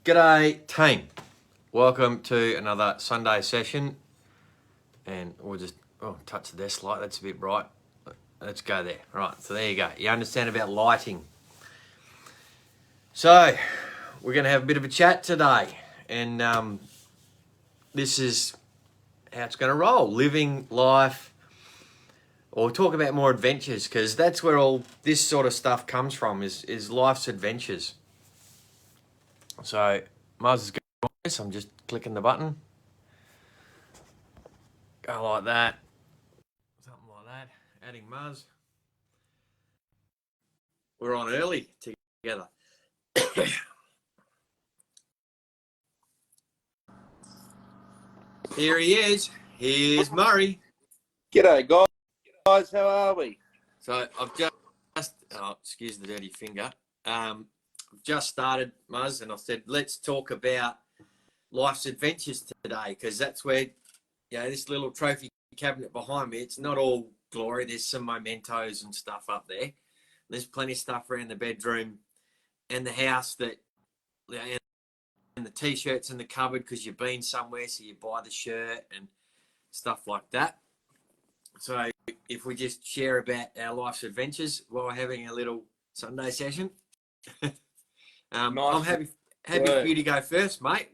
G'day team, welcome to another Sunday session, and we'll just touch the desk light, that's a bit bright, let's go there. Right, so there you go, you understand about lighting. So we're going to have a bit of a chat today, and this is how it's going to roll, living life, or talk about more adventures, because that's where all this sort of stuff comes from, is life's adventures. So Mars is going to this, I'm just clicking the button. Go like that. Something like that. Adding Muzz. We're on early together. Here he is. Here's Murray. G'day, guys. How are we? So I've just excuse the dirty finger. I've just started, Muzz, and I said, let's talk about life's adventures today, because that's where, this little trophy cabinet behind me, it's not all glory. There's some mementos and stuff up there. There's plenty of stuff around the bedroom and the house and the t-shirts in the cupboard because you've been somewhere, so you buy the shirt and stuff like that. So if we just share about our life's adventures while we're having a little Sunday session. Nice. I'm happy for you to go first, mate.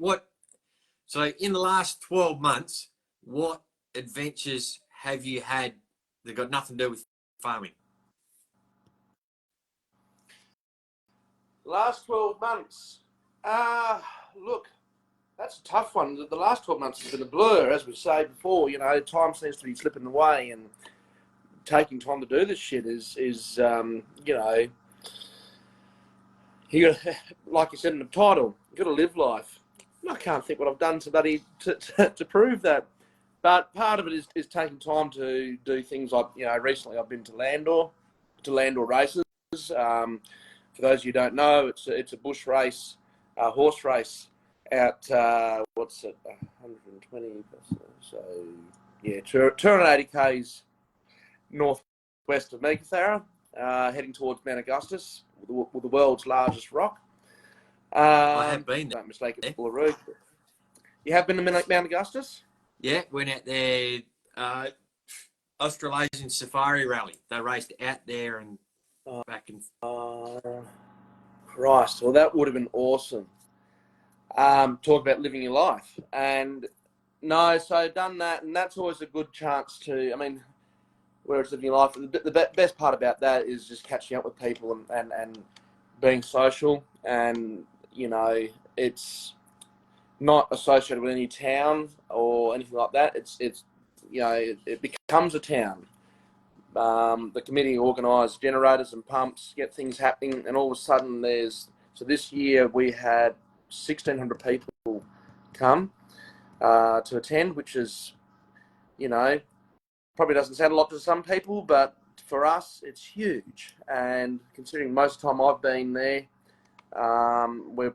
So in the last 12 months, what adventures have you had that got nothing to do with farming? Last 12 months. Look, that's a tough one. The last 12 months has been a blur, as we say before. Time seems to be slipping away, and taking time to do this shit is you got, like you said in the title, you got to live life. I can't think what I've done to prove that. But part of it is taking time to do things like, recently I've been to Landor races. For those of you who don't know, it's a bush race, horse race out, 120, so, yeah, 280 k's northwest of Meekatharra, heading towards Mount Augustus, with the world's largest rock. I have been there. Don't mistake it for Uluru. You have been to Mount Augustus? Yeah, went out there, Australasian Safari Rally. They raced out there and back and Christ, well, that would have been awesome. Talk about living your life. And no, so done that, and that's always a good chance to, where it's living your life. The best part about that is just catching up with people and being social. And, it's not associated with any town or anything like that. It becomes a town. The committee organise generators and pumps, get things happening, and all of a sudden so this year we had 1,600 people come to attend, which is, probably doesn't sound a lot to some people, but for us it's huge. And considering most of the time I've been there, we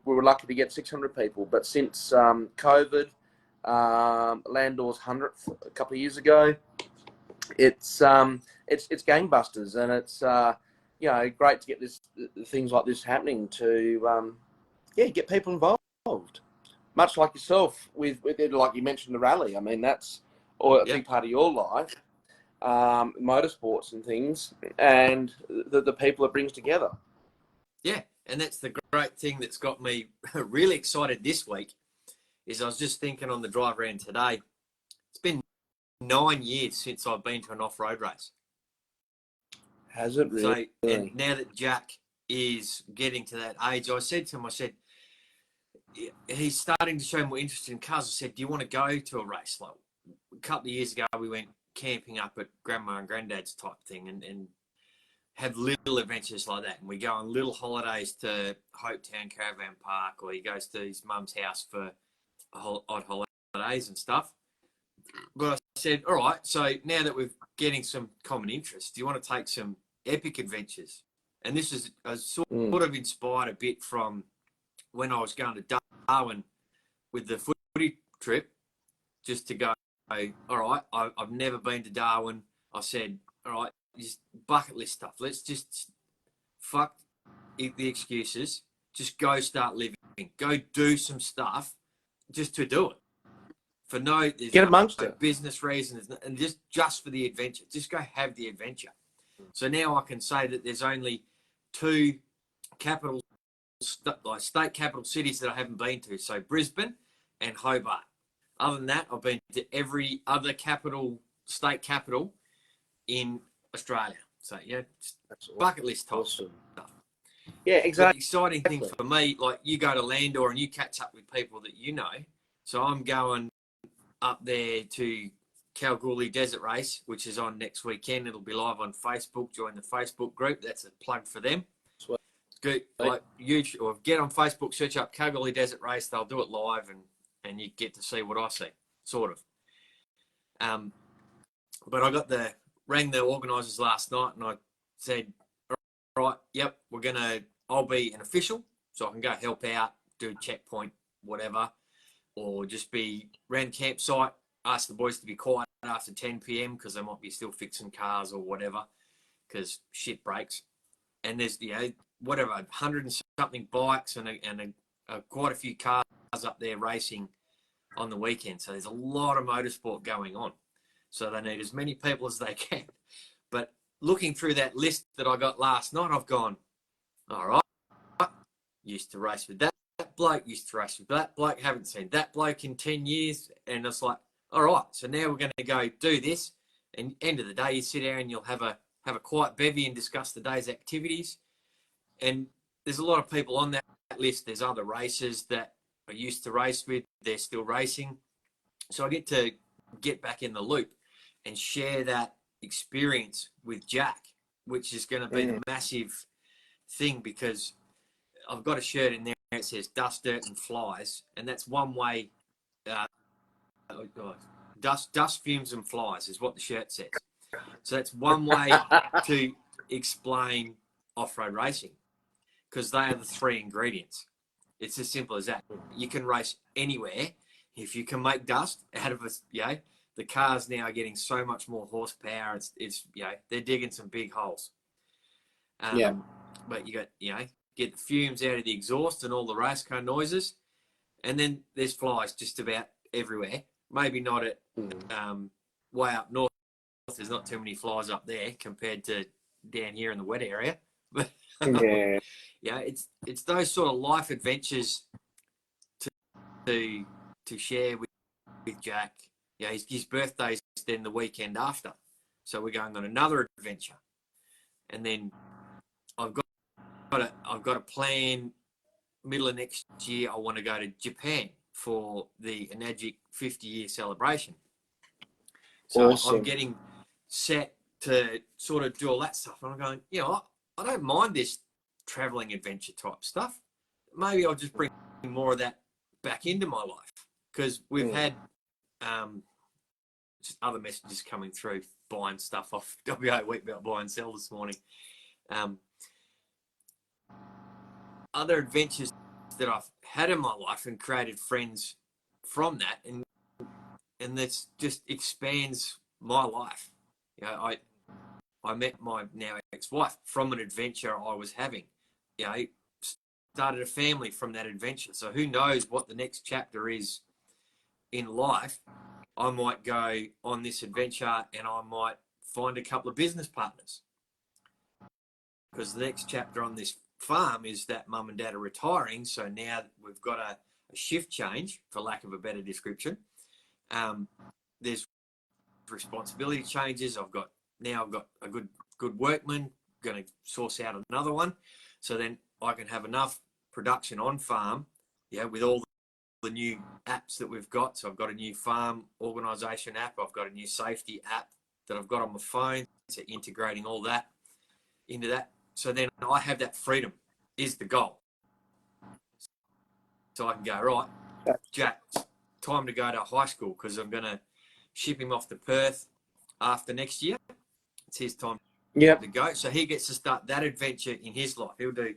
were lucky to get 600 people. But since COVID, Landor's 100th a couple of years ago, it's gangbusters, and it's great to get things like this happening to get people involved, much like yourself with it, like you mentioned, the rally. That's a big part of your life, motorsports and things, and the people it brings together. Yeah, and that's the great thing that's got me really excited this week. Is I was just thinking on the drive around today, it's been 9 years since I've been to an off-road race. Has it really? So, and now that Jack is getting to that age, I said to him, he's starting to show more interest in cars. I said, do you want to go to a race? Like a couple of years ago, we went camping up at Grandma and Granddad's type thing, and have little adventures like that. And we go on little holidays to Hopetown Caravan Park, or he goes to his mum's house for odd holidays and stuff. But I said, all right, so now that we're getting some common interests, do you want to take some epic adventures? And this is sort of inspired a bit from when I was going to Darwin with the footy trip, just to go, all right, I've never been to Darwin. I said, all right, just bucket list stuff. Let's just fuck the excuses just go start living. Go do some stuff just to do it. For there's Get amongst no it. business reasons, and just for the adventure. Just go have the adventure. So now I can say that there's only two state capital cities that I haven't been to. So Brisbane and Hobart. Other than that, I've been to every other state capital in Australia. So yeah, That's bucket list type awesome. stuff. Yeah, But exactly. the exciting thing for me, like you go to Landor and you catch up with people that you know. So I'm going up there to Kalgoorlie Desert Race, which is on next weekend. It'll be live on Facebook. Join the Facebook group. That's a plug for them. Sweet. Good. Like or get on Facebook, search up Kalgoorlie Desert Race. They'll do it live, and you get to see what I see, sort of. But I rang the organisers last night, and I said, all right, yep, I'll be an official, so I can go help out, do a checkpoint, whatever, or just be around campsite, ask the boys to be quiet after 10 p.m. because they might be still fixing cars or whatever because shit breaks. And there's, whatever, 100 and something bikes and quite a few cars up there racing on the weekend. So there's a lot of motorsport going on. So they need as many people as they can. But looking through that list that I got last night, I've gone, all right, used to race with that bloke, used to race with that bloke, haven't seen that bloke in 10 years. And it's like, all right, so now we're going to go do this. And end of the day, you sit there and you'll have a quiet bevy and discuss the day's activities. And there's a lot of people on that list. There's other racers that I used to race with. They're still racing. So I get to get back in the loop and share that experience with Jack, which is going to be the massive thing because I've got a shirt in there that says dust, dirt and flies. And that's one way, dust, fumes and flies is what the shirt says. So that's one way to explain off-road racing because they are the three ingredients. It's as simple as that. You can race anywhere if you can make dust out of a, the cars now are getting so much more horsepower. It's they're digging some big holes. But you got, get the fumes out of the exhaust and all the race car noises. And then there's flies just about everywhere. Maybe not at way up north. There's not too many flies up there compared to down here in the wet area. But it's those sort of life adventures to share with Jack. His birthday's then the weekend after, so we're going on another adventure, and then I've got a plan. Middle of next year, I want to go to Japan for the Enagic 50-year celebration. So awesome. I'm getting set to sort of do all that stuff, and I'm going, I don't mind this traveling adventure type stuff. Maybe I'll just bring more of that back into my life because we've had just other messages coming through buying stuff off WA Wheatbelt Buy and Sell this morning. Other adventures that I've had in my life and created friends from that, and that's just expands my life. I met my now ex-wife from an adventure I was having. Started a family from that adventure. So who knows what the next chapter is in life. I might go on this adventure and I might find a couple of business partners. Because the next chapter on this farm is that mum and dad are retiring. So now we've got a shift change, for lack of a better description. There's responsibility changes. I've got a good workman, going to source out another one. So then I can have enough production on farm, with all the new apps that we've got. So I've got a new farm organisation app. I've got a new safety app that I've got on my phone. So integrating all that into that. So then I have that freedom is the goal. So I can go, right, Jack, time to go to high school because I'm going to ship him off to Perth after next year. It's his time to go. So he gets to start that adventure in his life. He'll do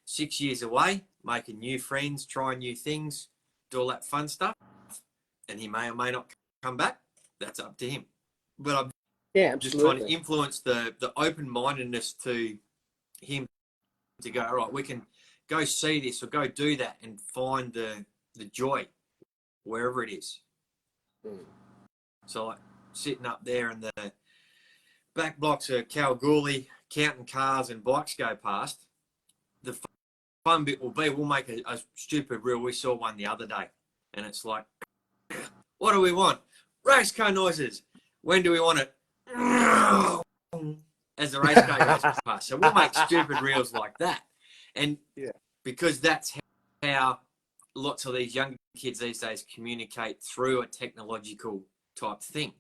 6 years away, making new friends, trying new things, do all that fun stuff. And he may or may not come back. That's up to him. But I'm just trying to influence the open-mindedness to him to go, all right, we can go see this or go do that and find the joy wherever it is. So like sitting up there in the back blocks of Kalgoorlie, counting cars and bikes go past, the fun bit will be we'll make a stupid reel. We saw one the other day, and it's like, what do we want? Race car noises. When do we want it? As the race car goes past. So we'll make stupid reels like that. And because that's how lots of these young kids these days communicate through a technological type thing.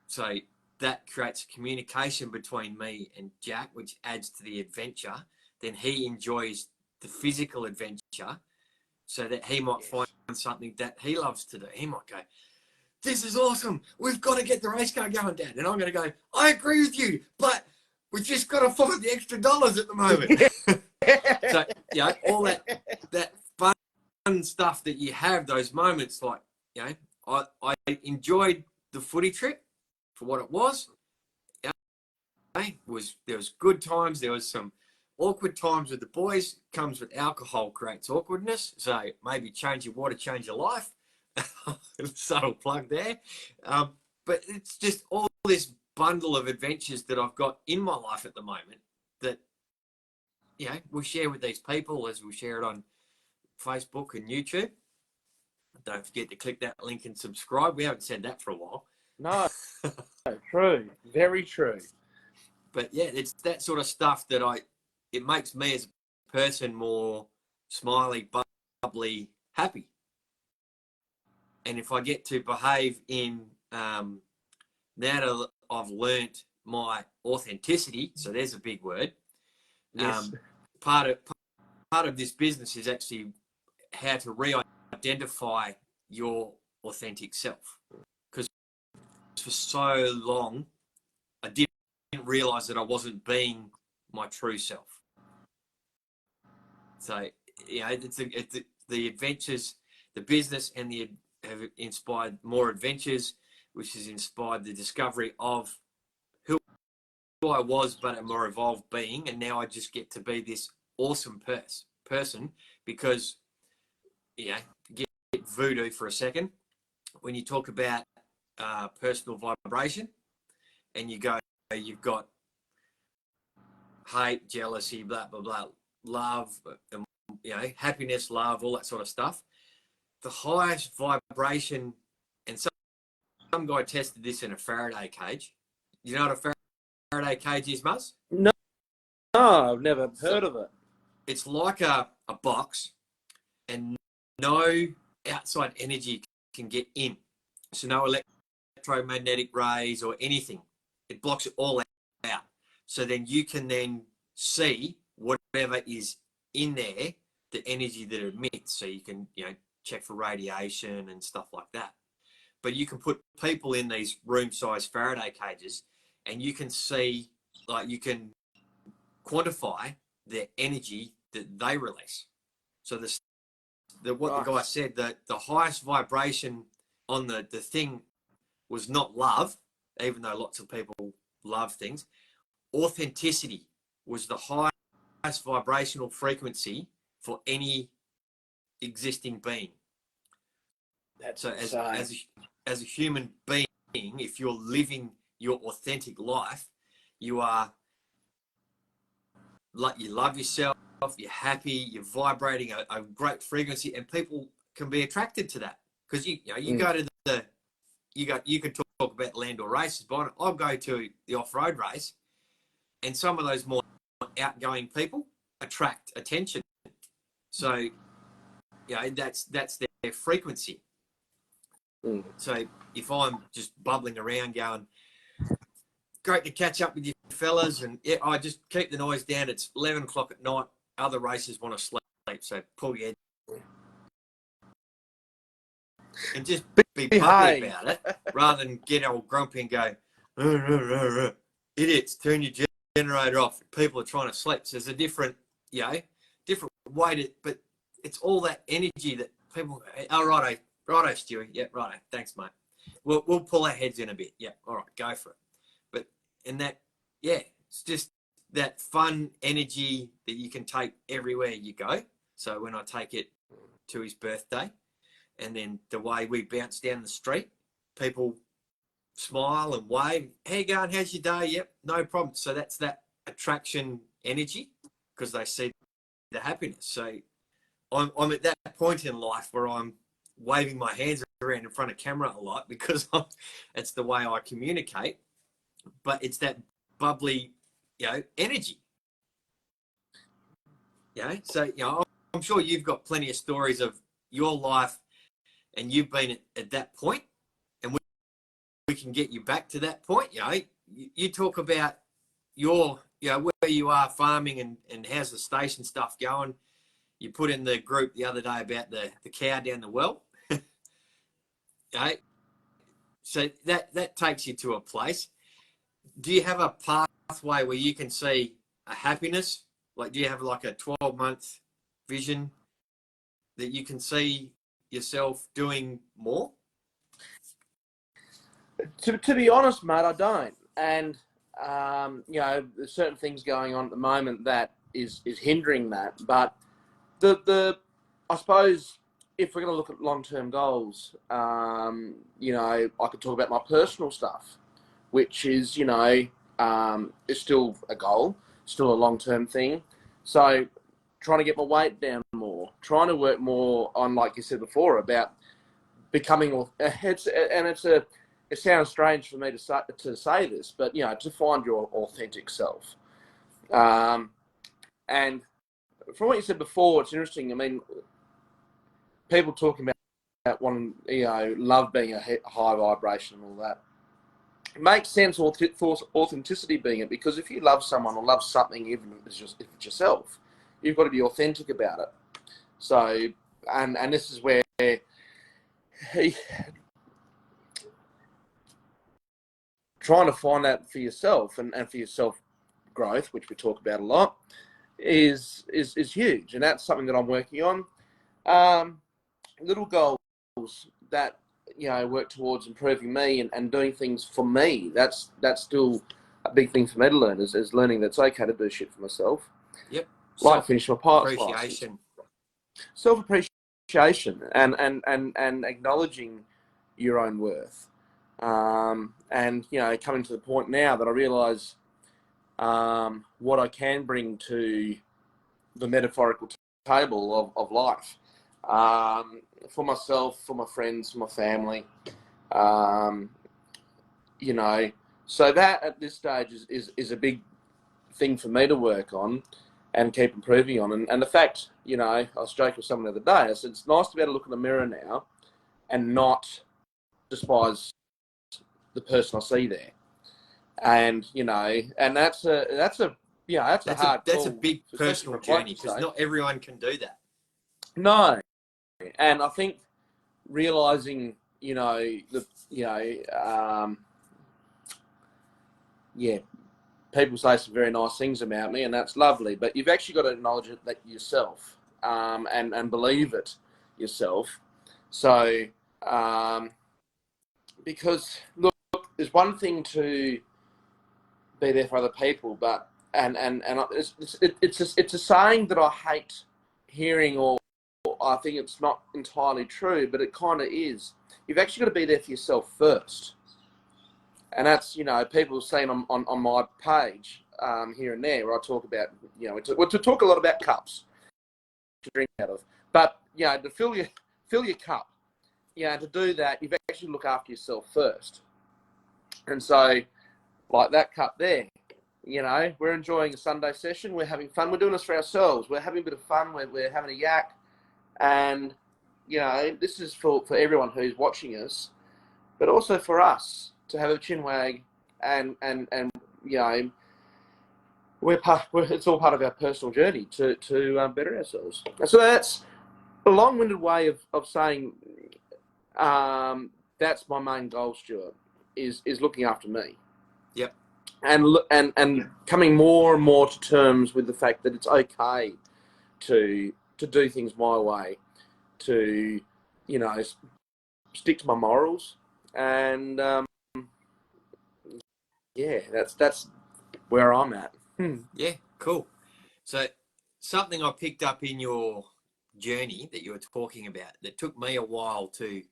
So that creates communication between me and Jack, which adds to the adventure. Then he enjoys the physical adventure so that he might find something that he loves to do. He might go, this is awesome. We've got to get the race car going, Dad. And I'm going to go, I agree with you, but we just got to find the extra dollars at the moment. So, you know, all that fun stuff that you have, those moments, like, you know, I enjoyed the footy trip for what it was. You know, there was good times. There was some awkward times with the boys. Comes with alcohol, creates awkwardness. So maybe change your water, change your life. Subtle plug there. But it's just all this bundle of adventures that I've got in my life at the moment that, you know, we'll share with these people as we share it on Facebook and YouTube. Don't forget to click that link and subscribe. We haven't said that for a while. No, true. Very true. But yeah, it's that sort of stuff that it makes me as a person more smiley, bubbly, happy. And if I get to behave in, now that I've learnt my authenticity, so there's a big word. Yes. Part of this business is actually how to re-identify your authentic self. Because for so long, I didn't realise that I wasn't being my true self. So, you know, it's the adventures, the business and the have inspired more adventures, which has inspired the discovery of who I was, but a more evolved being. And now I just get to be this awesome person because, you know, get voodoo for a second. When you talk about personal vibration and you go, you've got hate, jealousy, blah, blah, blah, love, you know, happiness, love, all that sort of stuff. The highest vibration, and some guy tested this in a Faraday cage. You know what a Faraday cage is, Muzz? No, I've never heard of it. It's like a box, and no outside energy can get in. So no electromagnetic rays or anything. It blocks it all out. So then you can then see whatever is in there, the energy that it emits. So you can, you know, check for radiation and stuff like that. But you can put people in these room-sized Faraday cages and you can see, like, you can quantify the energy that they release. So what the guy said, that the highest vibration on the thing was not love, even though lots of people love things. Authenticity was the highest vibrational frequency for any existing being. So as a human being, if you're living your authentic life, you are like, you love yourself, you're happy, you're vibrating a great frequency, and people can be attracted to that because you go to you can talk about landor races, but I'll go to the off-road race, and some of those more outgoing people attract attention. So, you know, that's their frequency. So if I'm just bubbling around going, great to catch up with you fellas, and yeah, I just keep the noise down. It's 11 o'clock at night. Other racers want to sleep, so pull your head and just be bubbly about it, rather than get all grumpy and go, idiots, turn your generator off. People are trying to sleep. So there's a different way to, but it's all that energy that people, oh, righto, Stewie. Yeah, righto. Thanks, mate. We'll pull our heads in a bit. Yeah, all right, go for it. But in that, yeah, it's just that fun energy that you can take everywhere you go. So when I take it to his birthday, and then the way we bounce down the street, people smile and wave. How you going? How's your day? Yep, no problem. So that's that attraction energy, because they see the happiness. So I'm at that point in life where I'm waving my hands around in front of camera a lot, because it's the way I communicate. But it's that bubbly, energy. So I'm sure you've got plenty of stories of your life, and you've been at that point, and we can get you back to that point. You talk about your, where you are farming, and how's the station stuff going. You put in the group the other day about the cow down the well. So that takes you to a place. Do you have a pathway where you can see a happiness? Like, do you have like a 12-month vision that you can see yourself doing more? To be honest, mate, I don't. And, there's certain things going on at the moment that is hindering that. But I suppose if we're going to look at long-term goals, I could talk about my personal stuff, which is, is still a goal, still a long-term thing. So trying to get my weight down more, trying to work more on, like you said before, about becoming, it sounds strange for me to say this, but, to find your authentic self. And from what you said before, it's interesting. I mean, people talking about wanting, love being a high vibration and all that. It makes sense, authenticity being it, because if you love someone or love something, even if it's yourself, you've got to be authentic about it. So, and this is where trying to find that for yourself and for your self growth, which we talk about a lot, is huge, and that's something that I'm working on. Little goals that work towards improving me and doing things for me. That's still a big thing for me to learn, is learning that it's okay to do shit for myself. Yep. Like finish my pilot's Appreciation. Self-appreciation and acknowledging your own worth. And coming to the point now that I realise what I can bring to the metaphorical table of life, for myself, for my friends, for my family, so that at this stage is a big thing for me to work on and keep improving on. And the fact, I was joking with someone the other day, I said, it's nice to be able to look in the mirror now and not despise the person I see there. And, and that's a hard That's call, a big personal journey, because not everyone can do that. No. And I think realizing, people say some very nice things about me, and that's lovely, but you've actually got to acknowledge it that yourself, and believe it yourself. So, because look, there's one thing to be there for other people, but it's a saying that I hate hearing, or I think it's not entirely true, but it kind of is. You've actually got to be there for yourself first. And that's, people saying on my page here and there, where I talk about, to talk a lot about cups to drink out of. But, to fill your cup, to do that, you've actually look after yourself first. And so, like that cup there, we're enjoying a Sunday session. We're having fun. We're doing this for ourselves. We're having a bit of fun. We're having a yak. And, this is for everyone who's watching us, but also for us to have a chin wag, and it's all part of our personal journey to better ourselves. So that's a long-winded way of saying that's my main goal, Stuart, is looking after me. Yep. And coming more and more to terms with the fact that it's okay to do things my way, to stick to my morals, and that's where I'm at. Yeah, cool. So something I picked up in your journey that you were talking about that took me a while to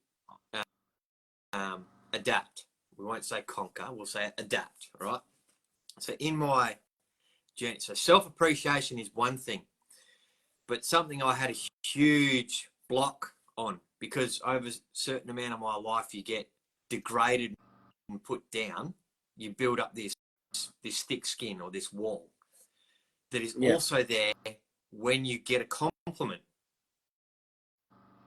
adapt. We won't say conquer, we'll say adapt, right? So in my journey, so self-appreciation is one thing, but something I had a huge block on because over a certain amount of my life, you get degraded and put down. You build up this thick skin or this wall that is also there when you get a compliment.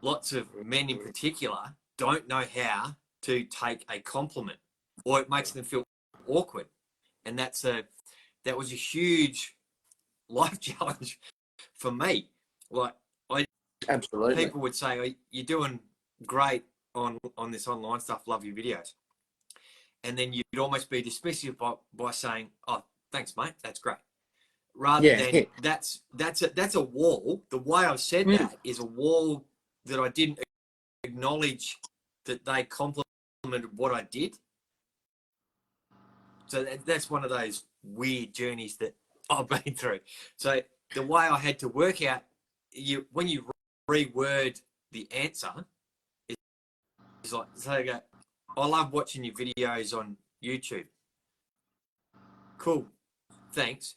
Lots of men in particular don't know how to take a compliment, or it makes them feel awkward. And that was a huge life challenge for me. Like Absolutely. people would say, oh, you're doing great on this online stuff, love your videos. And then you'd almost be dismissive by saying, oh, thanks, mate, that's great. Rather than that's a wall. The way I've said that is a wall that I didn't acknowledge that they complimented what I did. So that's one of those weird journeys that I've been through. So the way I had to work out, when you reword the answer, is like, so I go, I love watching your videos on YouTube. Cool, thanks.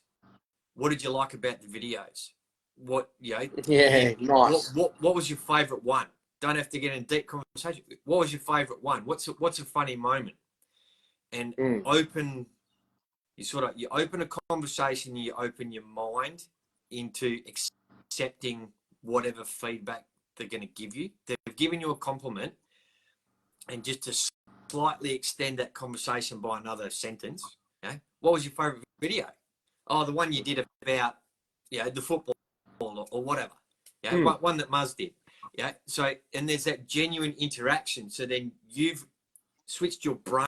What did you like about the videos? What Nice. What was your favourite one? Don't have to get in deep conversation. What was your favourite one? What's a funny moment? And you open a conversation, you open your mind into accepting whatever feedback they're going to give you. They've given you a compliment, and just to slightly extend that conversation by another sentence, what was your favourite video? Oh, the one you did about, the football or whatever. One that Muzz did. So, and there's that genuine interaction. So then you've switched your brain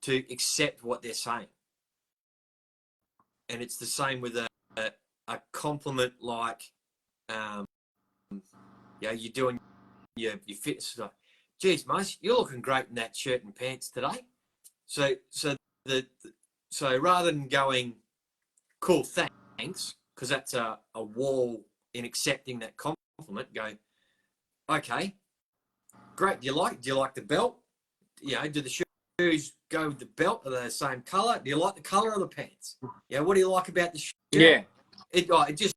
to accept what they're saying. And it's the same with a compliment like, you're doing your fitness stuff. Geez, Muzz, you're looking great in that shirt and pants today. So rather than going, cool, thanks, because that's a wall in accepting that compliment, go, okay, great. Do you like the belt? Do the shoes go with the belt? Are they the same color? Do you like the color of the pants? What do you like about the shirt? Yeah. It just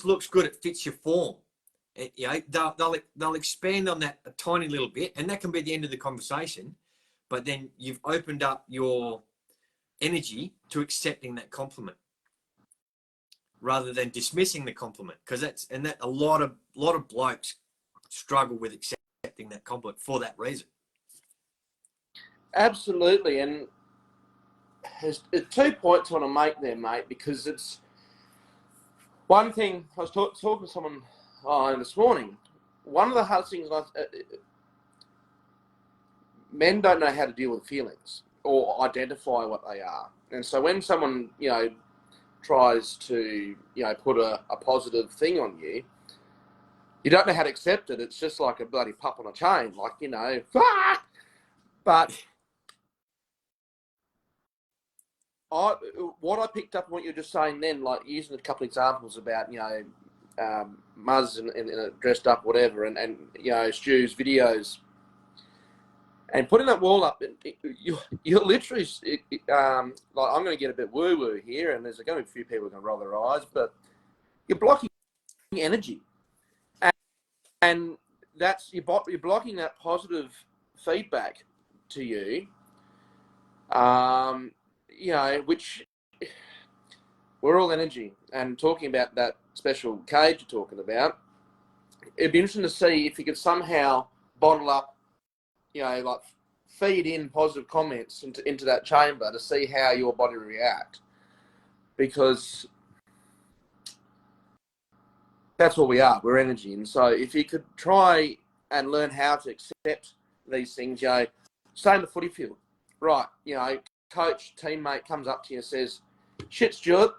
looks good. It fits your form. They'll expand on that a tiny little bit, and that can be the end of the conversation. But then you've opened up your energy to accepting that compliment rather than dismissing the compliment, because a lot of blokes struggle with accepting that compliment for that reason. Absolutely, and there's 2 points I want to make there, mate, because it's one thing. I was talking to someone this morning. One of the hardest things, men don't know how to deal with feelings or identify what they are, and so when someone tries to put a positive thing on you, you don't know how to accept it. It's just like a bloody pup on a chain, fuck. But what I picked up on what you're just saying then, like using a couple of examples about Muzz and dressed up, whatever, and Stu's videos, and putting that wall up, you're literally like, I'm going to get a bit woo woo here, and there's going to be a few people who are going to roll their eyes, but you're blocking energy, and that's you're blocking that positive feedback to you. Which we're all energy, and talking about that special cage you're talking about, it'd be interesting to see if you could somehow bottle up, like feed in positive comments into that chamber to see how your body react, because that's what we are. We're energy, and so if you could try and learn how to accept these things, say in the footy field, right? Coach, teammate comes up to you and says, shit, Stuart,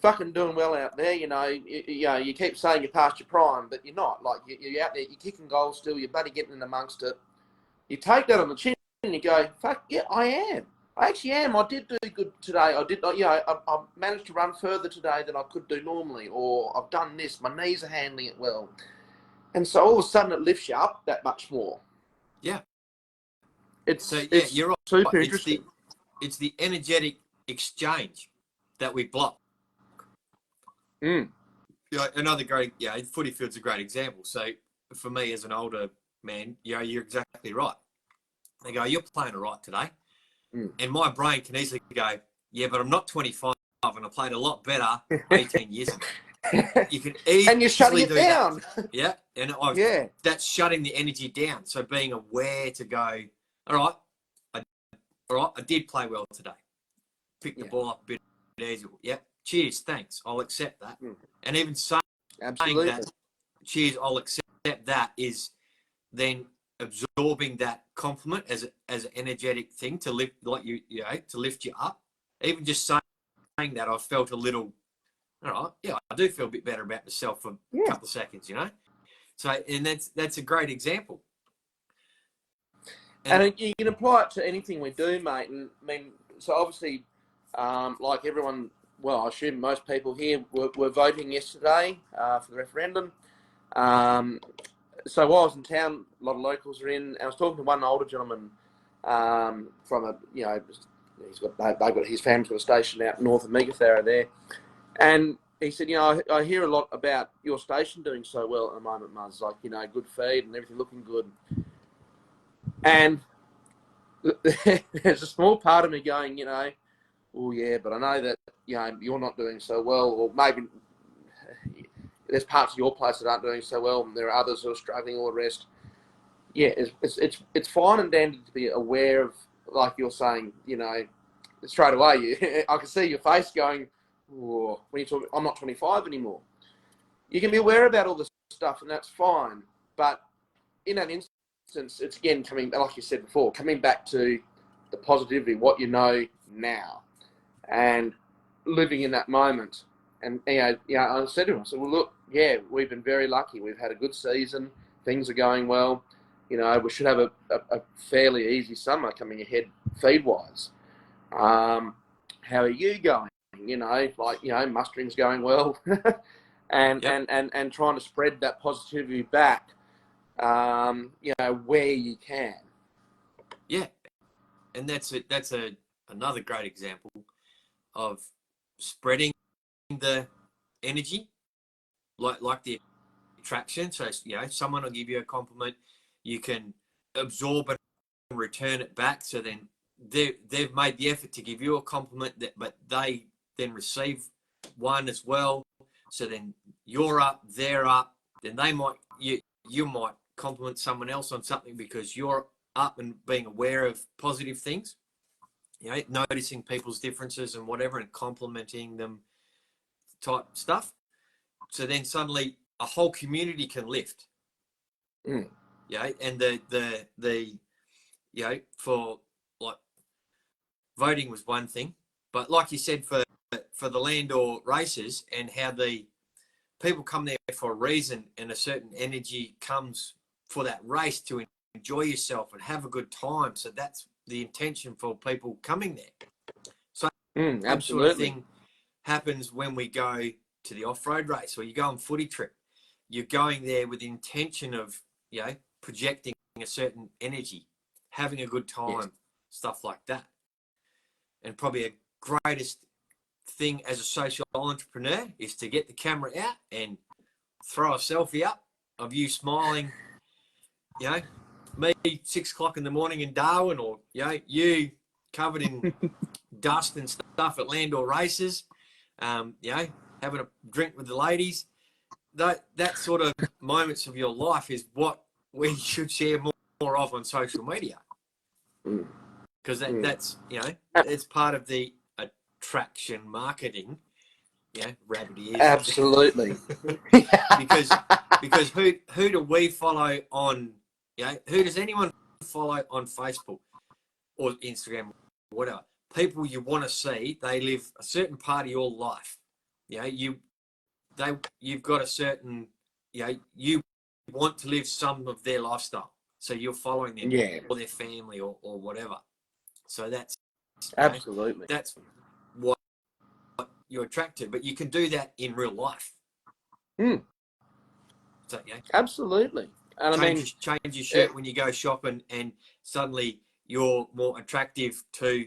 fucking doing well out there. You keep saying you're past your prime, but you're not. Like, you're out there, you're kicking goals still, you're bloody getting in amongst it. You take that on the chin and you go, fuck, yeah, I am. I actually am. I did do good today. I managed to run further today than I could do normally, or I've done this. My knees are handling it well. And so all of a sudden it lifts you up that much more. Yeah. It's you're right. super interesting. It's the energetic exchange that we block. Another great, footy field's a great example. So for me as an older man, you're exactly right. They go, you're playing all right today. And my brain can easily go, yeah, but I'm not 25 and I played a lot better 18 years ago. You can easily and you're shutting it down. That. Yeah. And that's shutting the energy down. So being aware to go, all right, I did play well today. Pick the ball up a bit easier. Yeah. Cheers. Thanks. I'll accept that. And even saying that, cheers, I'll accept that is then absorbing that compliment as an energetic thing to lift, to lift you up. Even just saying that, I felt a little, all right, yeah, I do feel a bit better about myself for a couple of seconds, So, and that's a great example. And you can apply it to anything we do, mate. And I mean, so obviously, like everyone, well, I assume most people here were voting yesterday for the referendum. So while I was in town, a lot of locals are in, and I was talking to one older gentleman from they've got his family's got a station out north of Megathara there, and he said, I hear a lot about your station doing so well at the moment, Muzz, like, good feed and everything looking good. And there's a small part of me going, oh yeah, but I know that, you're not doing so well, or maybe there's parts of your place that aren't doing so well, and there are others who are struggling, all the rest. Yeah, it's fine and dandy to be aware of, like you're saying, straight away, I can see your face going, whoa, when you talk, I'm not 25 anymore. You can be aware about all this stuff, and that's fine. But in that instance, it's again coming, like you said before, coming back to the positivity, what you know now, and living in that moment. And I said to him, well, look, yeah, we've been very lucky. We've had a good season. Things are going well. We should have a fairly easy summer coming ahead feed-wise. How are you going? Mustering's going well. and trying to spread that positivity back, where you can. Yeah. And that's another great example of spreading the energy, like the attraction. So, someone will give you a compliment, you can absorb it and return it back. So then they've made the effort to give you a compliment, but they then receive one as well. So then you're up, they're up. Then you might compliment someone else on something because you're up and being aware of positive things. Noticing people's differences and whatever, and complimenting them, type stuff. So then suddenly a whole community can lift. And the for like voting was one thing, but like you said, for the Landor races, and how the people come there for a reason, and a certain energy comes for that race to enjoy yourself and have a good time. So that's the intention for people coming there. So absolutely. Sort of thing happens when we go to the off-road race, or you go on footy trip. You're going there with the intention of, projecting a certain energy, having a good time, stuff like that. And probably a greatest thing as a social entrepreneur is to get the camera out and throw a selfie up of you smiling, me 6 o'clock in the morning in Darwin, or, you covered in dust and stuff at Landor races, having a drink with the ladies. That sort of moments of your life is what we should share more of on social media, because that's it's part of the attraction marketing. Rabbit ears. Absolutely. because who do we follow on? Who does anyone follow on Facebook or Instagram, whatever? People you want to see, they live a certain part of your life. You've got a certain, you want to live some of their lifestyle. So you're following them, or their family, or whatever. So that's Absolutely. That's what you're attracted to. But you can do that in real life. So, Absolutely. And change your shirt when you go shopping, and suddenly you're more attractive to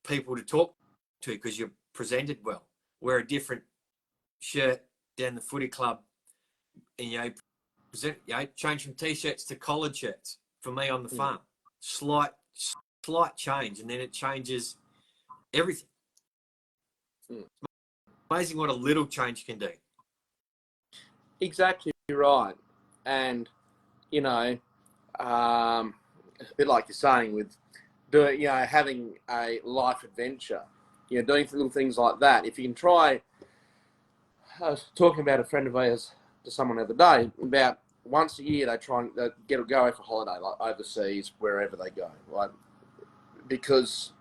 people to talk to because you're presented well. Wear a different shirt down the footy club, and change from t-shirts to collared shirts for me on the farm. Slight change, and then it changes everything. Amazing what a little change can do. Exactly right. And, a bit like you're saying with doing, having a life adventure, doing little things like that. If you can try, I was talking about a friend of ours to someone the other day, about once a year they try and go away for holiday, like overseas, wherever they go, right? Because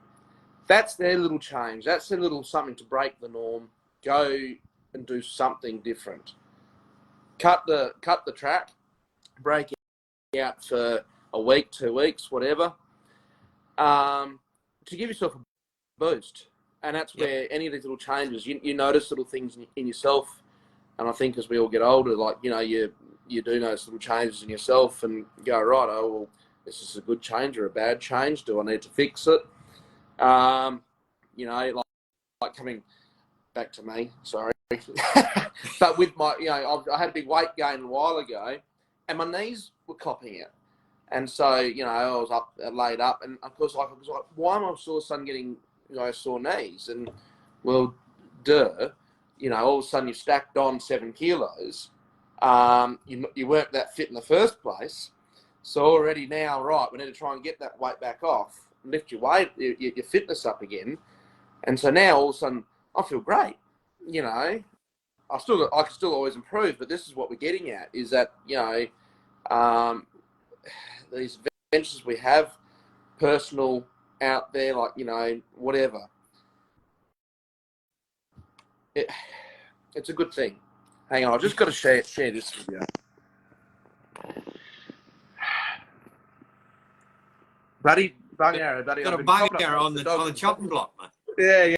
that's their little change. That's their little something to break the norm. Go and do something different. Cut the track, break out for a week, 2 weeks, whatever, to give yourself a boost. And that's where any of these little changes, you notice little things in yourself. And I think as we all get older, like, you do notice little changes in yourself and go, right, oh, well, this is a good change or a bad change. Do I need to fix it? Like coming back to me, sorry. But with my, I had a big weight gain a while ago and my knees were copping it. And so, I was laid up, and of course, I was like, why am I all of a sudden getting, sore knees? And, well, all of a sudden you've stacked on 7 kilos. You weren't that fit in the first place. So already now, right, we need to try and get that weight back off, lift your weight, your fitness up again. And so now all of a sudden I feel great. I can still always improve, but this is what we're getting at, is that, these adventures we have, personal, out there, like, whatever. It's a good thing. Hang on, I've just got to share this with you. Buddy, bung arrow, buddy. Got a bung arrow on the chopping block, mate.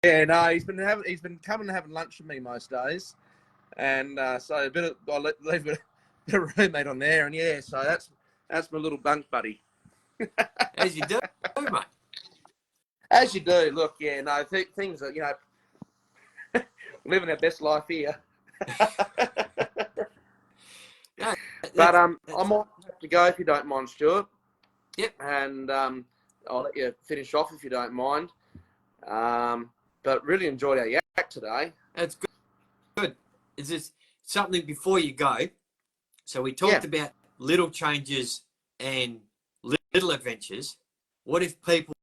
Yeah. No, he's been coming and having lunch with me most days, and so I leave a bit of roommate on there, and so that's my little bunk buddy. As you do, mate. As you do. Look, things are, living our best life here. But I might have to go if you don't mind, Stuart. Yep. And I'll let you finish off if you don't mind. But really enjoyed our yak today. That's good. Is this something before you go? So we talked about little changes and little adventures. What if people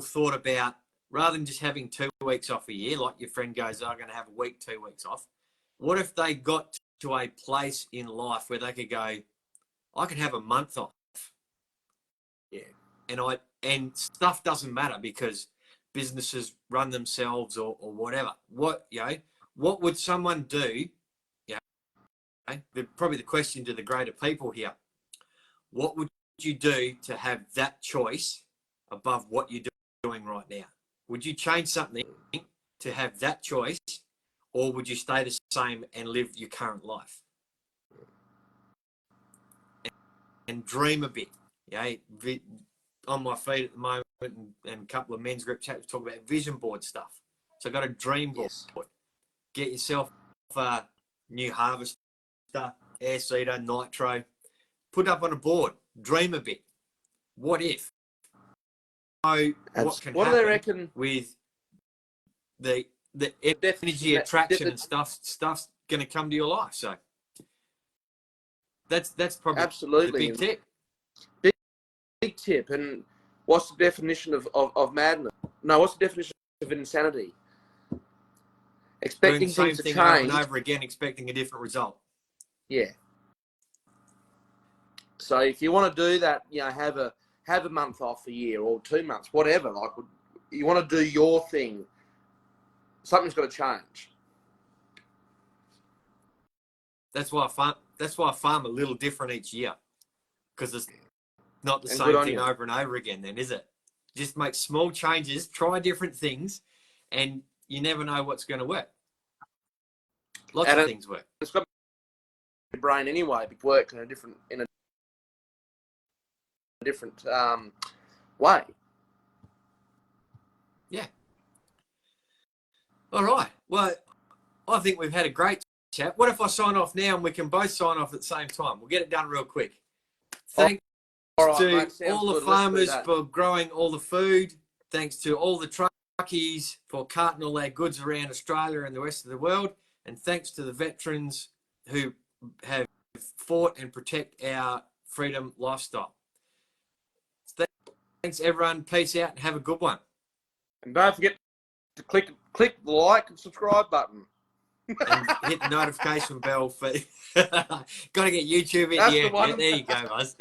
thought about, rather than just having 2 weeks off a year, like your friend goes, I'm going to have a week, 2 weeks off. What if they got to a place in life where they could go, I could have a month off. Yeah. And stuff doesn't matter because businesses run themselves or whatever. What would someone do? Probably the question to the greater people here. What would you do to have that choice above what you're doing right now? Would you change something to have that choice, or would you stay the same and live your current life? And dream a bit. On my feet at the moment, and a couple of men's group chats talk about vision board stuff. So I've got a dream board. Yes. Get yourself a new harvester, air seeder, nitro. Put up on a board. Dream a bit. What if? What can happen do they reckon with the energy attraction and stuff's going to come to your life? So that's probably absolutely the big tip. Big tip. And what's the definition of madness? No, what's the definition of insanity? Expecting things to change over and over again, expecting a different result. Yeah. So if you want to do that, have a month off a year or 2 months, whatever. Like, you want to do your thing. Something's got to change. That's why I farm a little different each year, because it's not the same thing over and over again. Then is it? Just make small changes, try different things, and you never know what's going to work. Lots of things work. It's got your brain anyway, but work in a different way. Yeah. All right. Well, I think we've had a great chat. What if I sign off now and we can both sign off at the same time? We'll get it done real quick. Thanks to mate, all the good. farmers for growing all the food. Thanks to all the truckies for carting all their goods around Australia and the rest of the world. And thanks to the veterans who have fought and protect our freedom lifestyle. Thanks, everyone. Peace out and have a good one. And don't forget to click the like and subscribe button. And hit the notification bell for got to get YouTube in. That's Yeah, the one. yeah, there you go, guys.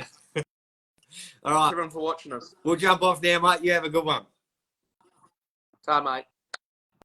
All right. Thanks everyone for watching us. We'll jump off now, mate. You have a good one. Ta, mate.